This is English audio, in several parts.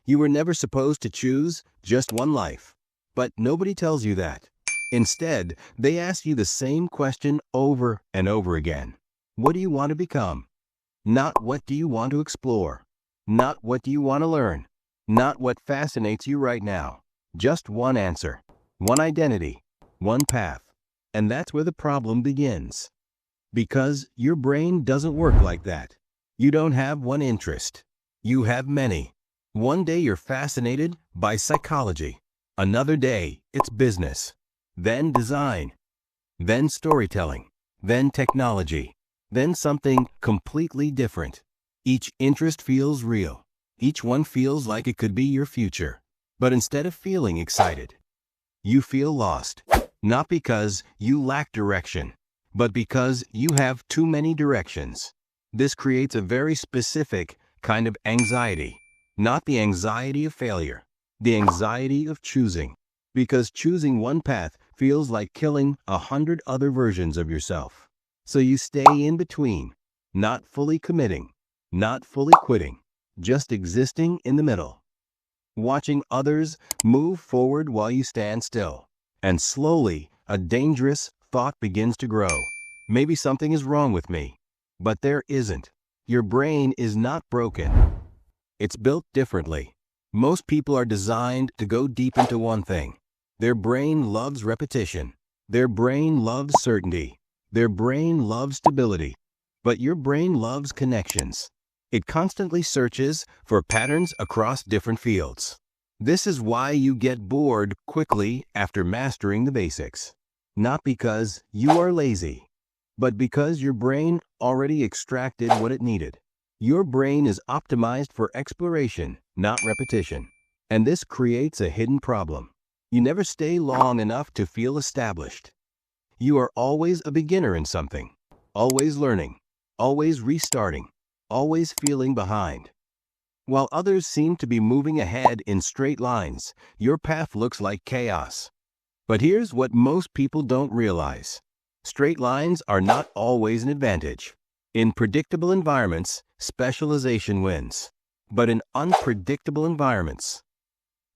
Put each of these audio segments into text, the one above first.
You were never supposed to choose just one life. But nobody tells you that. Instead, they ask you the same question over and over again. What do you want to become? Not what do you want to explore. Not what do you want to learn. Not what fascinates you right now. Just one answer, one identity, one path. And that's where the problem begins. Because your brain doesn't work like that. You don't have one interest. You have many. One day you're fascinated by psychology. Another day, it's business. Then design. Then storytelling. Then technology. Then something completely different. Each interest feels real. Each one feels like it could be your future. But instead of feeling excited, you feel lost. Not because you lack direction, but because you have too many directions. This creates a very specific kind of anxiety. Not the anxiety of failure, the anxiety of choosing. Because choosing one path feels like killing 100 other versions of yourself. So you stay in between, not fully committing, not fully quitting, just existing in the middle. Watching others move forward while you stand still. And slowly, a dangerous thought begins to grow. Maybe something is wrong with me. But there isn't. Your brain is not broken. It's built differently. Most people are designed to go deep into one thing. Their brain loves repetition. Their brain loves certainty. Their brain loves stability. But your brain loves connections. It constantly searches for patterns across different fields. This is why you get bored quickly after mastering the basics. Not because you are lazy, but because your brain already extracted what it needed. Your brain is optimized for exploration, not repetition. And this creates a hidden problem. You never stay long enough to feel established. You are always a beginner in something, always learning, always restarting, always feeling behind. While others seem to be moving ahead in straight lines, your path looks like chaos. But here's what most people don't realize. Straight lines are not always an advantage. In predictable environments, specialization wins. But in unpredictable environments,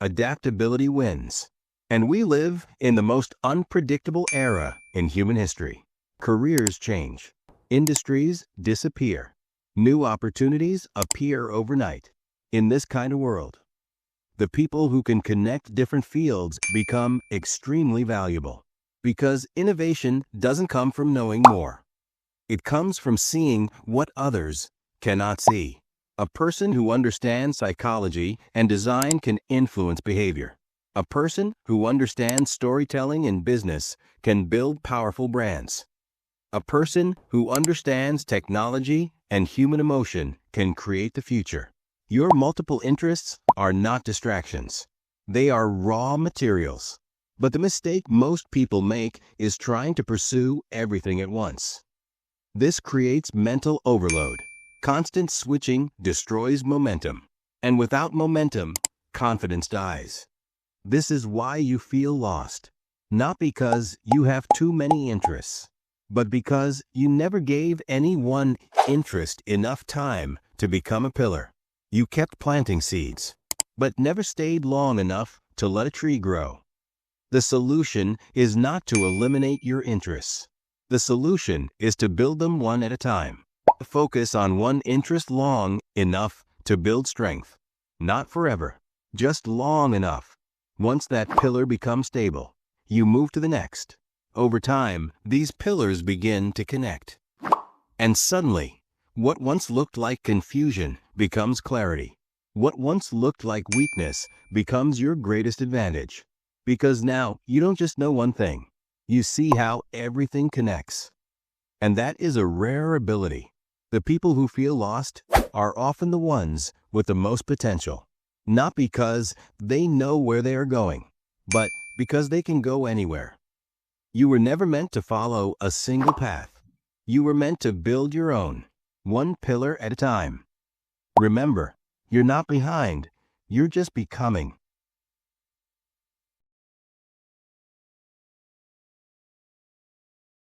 adaptability wins. And we live in the most unpredictable era in human history. Careers change. Industries disappear. New opportunities appear overnight. In this kind of world, the people who can connect different fields become extremely valuable. Because innovation doesn't come from knowing more. It comes from seeing what others cannot see. A person who understands psychology and design can influence behavior. A person who understands storytelling and business can build powerful brands. A person who understands technology and human emotion can create the future. Your multiple interests are not distractions. They are raw materials. But the mistake most people make is trying to pursue everything at once. This creates mental overload. Constant switching destroys momentum. And without momentum, confidence dies. This is why you feel lost. Not because you have too many interests, but because you never gave any one interest enough time to become a pillar. You kept planting seeds, but never stayed long enough to let a tree grow. The solution is not to eliminate your interests. The solution is to build them one at a time. Focus on one interest long enough to build strength. Not forever, just long enough. Once that pillar becomes stable, you move to the next. Over time, these pillars begin to connect. And suddenly, what once looked like confusion becomes clarity. What once looked like weakness becomes your greatest advantage. Because now you don't just know one thing. You see how everything connects. And that is a rare ability. The people who feel lost are often the ones with the most potential. Not because they know where they are going, but because they can go anywhere. You were never meant to follow a single path. You were meant to build your own, one pillar at a time. Remember, you're not behind, you're just becoming.